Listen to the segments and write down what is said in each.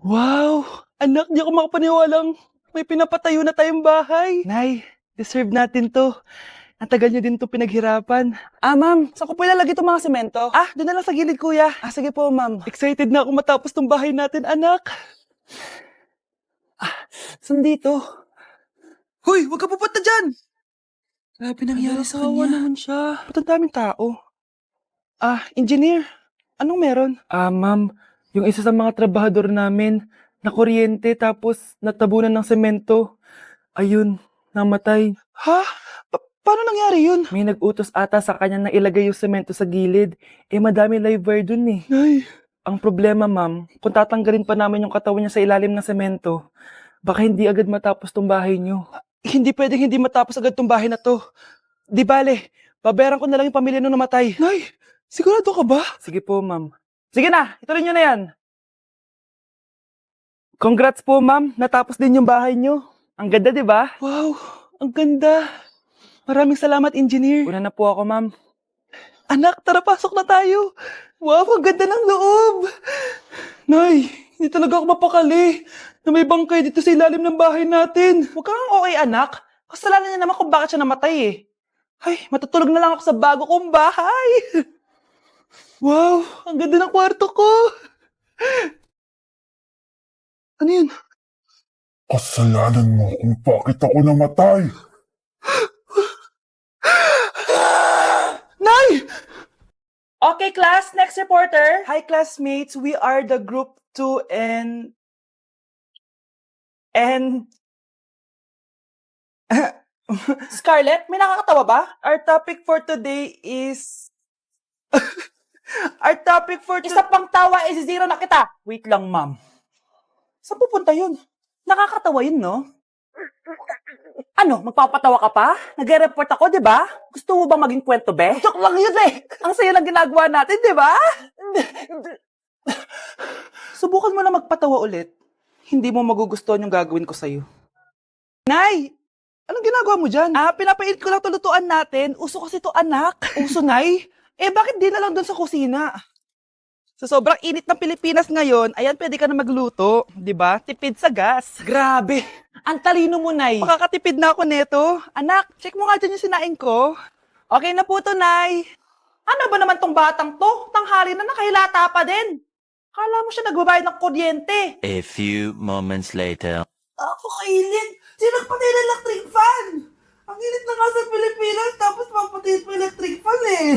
Wow! Anak, di ako makapaniwalang may pinapatayo na tayong bahay. Nay, deserve natin to. Ang tagal niyo din to pinaghirapan. Ma'am, saan ko po ilalagay itong mga semento? Doon na lang sa gilid, kuya. Sige po, ma'am. Excited na ako matapos tong bahay natin, anak. Saan dito? Hoy, huwag ka pupunta dyan! Grabe nangyari sa kanya. Naman siya. Ba't ang daming tao? Engineer, anong meron? Ma'am, yung isa sa mga trabahador namin, nakuryente tapos natabunan ng semento. Ayun, namatay. Ha? Paano nangyari yun? May nag-utos ata sa kanya na ilagay yung semento sa gilid. Madami live wire dun eh. Ay. Ang problema, ma'am, kung tatanggalin pa namin yung katawan niya sa ilalim ng semento, baka hindi agad matapos tong bahay niyo. Hindi pwedeng hindi matapos agad tong bahay na to. Di bale, babayaran ko na lang yung pamilya nung namatay. Nay, sigurado ka ba? Sige po, ma'am. Sige na, ituloy nyo na yan. Congrats po, ma'am. Natapos din yung bahay nyo. Ang ganda, di ba? Wow, ang ganda. Maraming salamat, engineer. Una na po ako, ma'am. Anak, tara pasok na tayo. Wow, ang ganda ng loob. Nay, hindi talaga ako mapakali na may bangkay dito sa ilalim ng bahay natin. Huwag kang okay, anak. Kasalanan niya naman kung bakit siya namatay eh. Ay, matutulog na lang ako sa bago kong bahay. Wow, ang ganda ng kwarto ko. Ano yun? Kasalanan mo kung bakit ako namatay. Nay! Okay, class. Next reporter. Hi, classmates. We are the group 2 and... Scarlett, may nakakatawa ba? Our topic for today is... Isa pang tawa is zero na kita. Wait lang, ma'am. Saan pupunta yun? Nakakatawa yun, no? Ano, magpapatawa ka pa? Nagre-report ako, di ba? Gusto mo bang maging kwento, be? Joke lang yun eh! Ang sayo lang ginagawa natin, di ba? Subukan mo na magpatawa ulit. Hindi mo magugustuhan yung gagawin ko sa'yo. Nay! Anong ginagawa mo dyan? Pinapainit ko lang tulutuan natin. Uso kasi to, anak. Uso, Nay? Bakit di na lang doon sa kusina? Sa sobrang init ng Pilipinas ngayon, ayan, pwede ka na magluto. Di ba? Tipid sa gas. Grabe! Ang talino mo, Nay. Makakatipid na ako neto. Anak, check mo nga dyan yung sinaing ko. Okay na po to, Nay. Ano ba naman tong batang to? Tanghali na nakahilata pa din. Kala mo siya nagbabayad ng kuryente. A few moments later. Ako kainit. Sinag pa nila electric fan. Ang init na nga sa Pilipinas, tapos magpatid pa electric fan eh.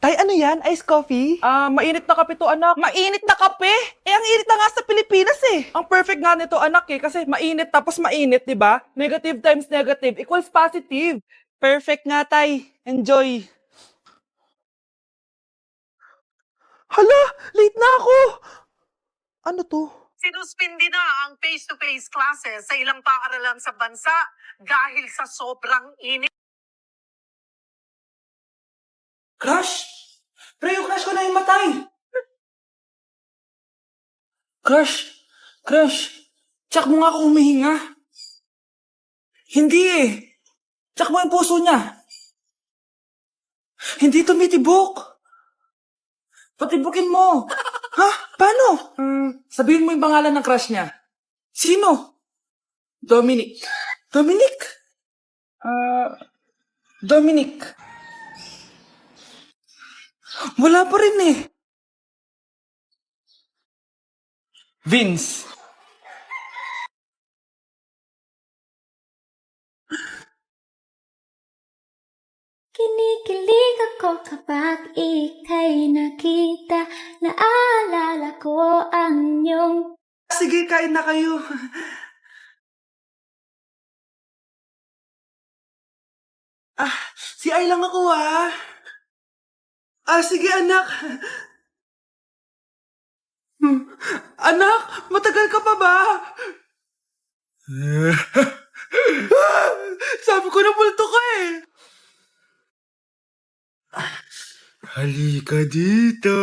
Tay, ano yan? Ice coffee? Mainit na kape to, anak. Mainit na kape? Ang init na nga sa Pilipinas eh. Ang perfect nga nito, anak eh, kasi mainit tapos mainit, di ba? Negative times negative equals positive. Perfect nga, Tay. Enjoy. Hala, late na ako. Ano to? Sinuspindi na ang face-to-face classes sa ilang paaralan sa bansa dahil sa sobrang init. Crush? Pero yung crush ko na yung matay. Crush? Crush? Tsak mo nga kung humihinga. Hindi eh. Tsak mo yung puso niya. Hindi tumitibok. Patibukin mo. Ha? Paano? Sabihin mo yung pangalan ng crush niya. Sino? Dominic. Dominic? Dominic. Wala pa rin eh. Vince. Kinikilig ako kapag ika'y nakita. Naalala ko ang iyong... Sige, kain na kayo. Si Ay lang ako sige anak. Anak, matagal ka pa ba? Sabi ko na multo ka eh. Halika dito.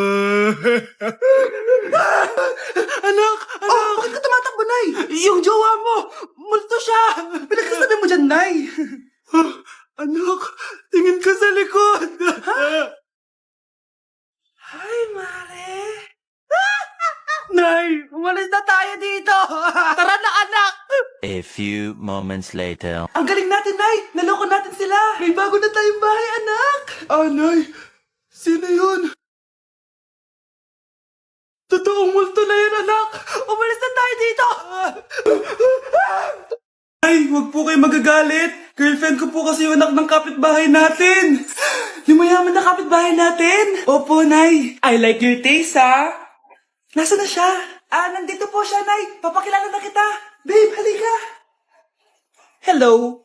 Anak! Bakit ka tumatakbo, Nay? Yung jowa mo! Multo siya! Pinagkasabi mo dyan, Nay! Anak, tingin ka sa likod! Hi, Mare! Nay! Umalis na tayo dito! Tara na, anak! A few moments later. Ang galing natin, Nay! Naloko natin sila! May bago na tayong bahay, anak! Nay! Sino yun? Totoong multo na yun, anak! Umalis na tayo dito! Ay, wag po kayo magagalit. Girlfriend ko po kasi yung anak ng kapitbahay natin. Yung mayaman na kapitbahay natin. Opo, Nay. I like your taste, ha? Nasaan na siya? Nandito po siya, Nay. Papakilala na kita. Babe, halika. Hello.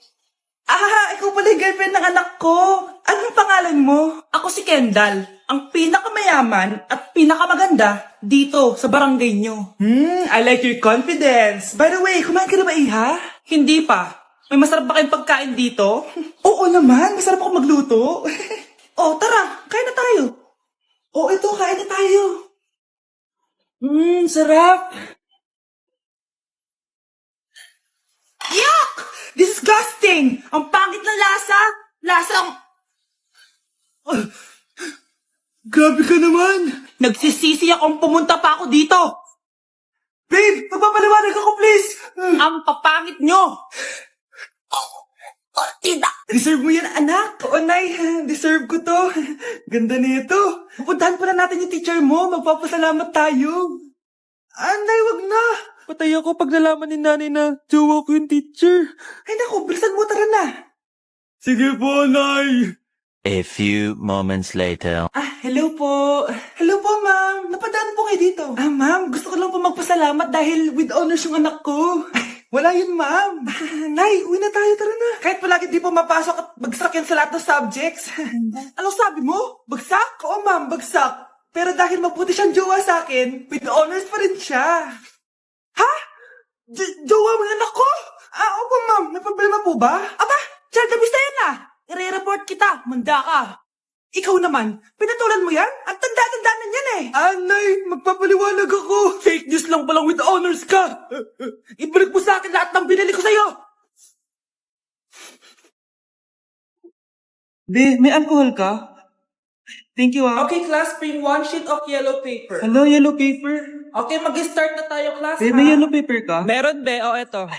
Ikaw pala yung girlfriend ng anak ko. Anong pangalan mo? Ako si Kendall. Ang pinakamayaman at pinakamaganda dito sa barangay nyo. I like your confidence. By the way, kumain ka na ba, Iha? Hindi pa. May masarap ba kayong pagkain dito? Oo naman, masarap ako magluto. Tara, kain na tayo. Ito, kain na tayo. Sarap. Yuck! Disgusting! Ang pangit ng lasa! Lasang... Grabe ka naman! Nagsisisi akong pumunta pa ako dito! Babe, magpapaliwanag ako, please! Ang papangit nyo! Tida! Deserve mo yan, anak! Oo, Nay, deserve ko to. Ganda nito. Pupuntahan pala natin yung teacher mo. Magpapasalamat tayo. Nay, wag na! Patay ako pag nalaman ni nanay na jowa ko yung teacher. Ay naku, bilisan mo, tara na. Sige po, Nay. A few moments later. Hello po. Hello po, ma'am. Napadaan po kayo dito. Ma'am, gusto ko lang po magpasalamat dahil with honors yung anak ko. Wala yun, ma'am. Nay, uwi na tayo, tara na. Kahit palagi di po mapasok at bagsak yan sa lahat ng subjects. Anong sabi mo? Bagsak? Oo, ma'am, bagsak. Pero dahil mabuti siyang jowa sa akin, with honors pa rin siya. Ha? Jowa mo yung anak ko? Opo, ma'am. May problema po ba? Aba, child abuse na yan ah. I-report kita. Manda ka. Ikaw naman, pinatulan mo yan? Ang tanda-tanda na yan eh. Nay, magpapaliwanag ako. Fake news lang palang with honors ka. Ibalik mo sa akin lahat ng binili ko sa'yo. Be, may alcohol ka? Thank you, ah. Okay, class, bring one sheet of yellow paper. Hello, yellow paper? Okay, mag-start na tayo, class, Be, may yellow paper ka? Meron, Be. Eto.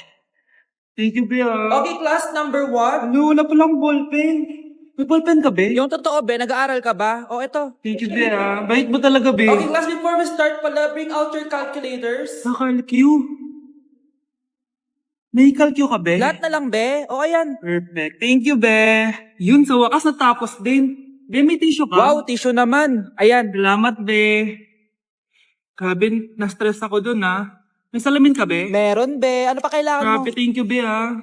Thank you, Be, ah. Okay, class, number 1. Wala palang ballpen. May ballpen ka, Be? Yung totoo, Be, nag-aaral ka ba? Eto. Thank you, Be, ah. Bait mo talaga, Be. Okay, class, before we start pala, bring out your calculators. Calcu? May calcu ka, Be? Lahat na lang, Be. O, ayan. Perfect. Thank you, Be. Yun, sa wakas natapos din. Be, may tissue ka? Wow, tissue naman. Ayan. Salamat, Be. Grabe, na-stress ako dun, ha. May salamin ka, Be? Meron, Be. Ano pa kailangan mo? Grabe, thank you, Be, ha.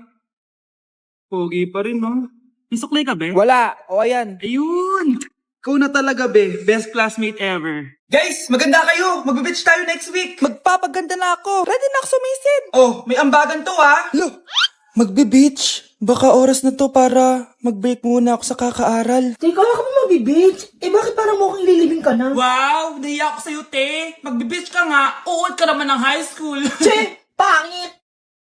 Pogi pa rin, no? May suklay ka, Be? Wala. O, ayan. Ayun! Ikaw na talaga, Be. Best classmate ever. Guys, maganda kayo. Magbe-beach tayo next week. Magpapaganda na ako. Ready na ako sumisid. May ambagan to, ha? Lo, magbe-beach. Baka oras na to para mag-break muna ako sa kakaaral. Teka, wala ka ba mag-beach? Bakit parang mukhang lilibing ka na? Wow! Nahiya ako sa'yo, te. Magbe-beach ka nga. Uod ka naman ng high school. Che! Pangit!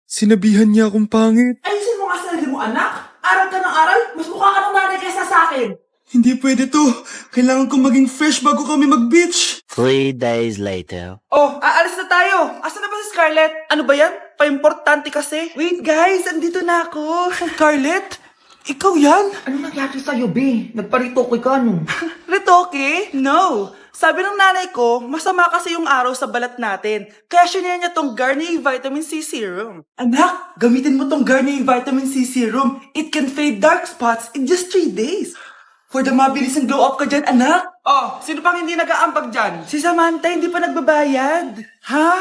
Sinabihan niya akong pangit. Ayusin mo nga sarili mo, anak. Aral ka ng aral. Mas mukha ka ng nanay kaysa sa akin. Hindi pwede to. Kailangan kong maging fresh bago kami mag-beach. 3 days later. Aalis na tayo. Asa na ba si Scarlett? Ano ba yan? Pa-importante kasi. Wait, guys. Andito na ako. Scarlett? Ikaw yan? Ano nangyari sa'yo, be? Nagparitoke ka, no? Retoke? No. Sabi ng nanay ko, masama kasi yung araw sa balat natin. Kaya sinare niya tong Garnier Vitamin C Serum. Anak, gamitin mo tong Garnier Vitamin C Serum. It can fade dark spots in just 3 days. For the mabilis ang glow up ka dyan, anak. Sino pang hindi nag-aambag dyan? Si Samantha hindi pa nagbabayad. Ha?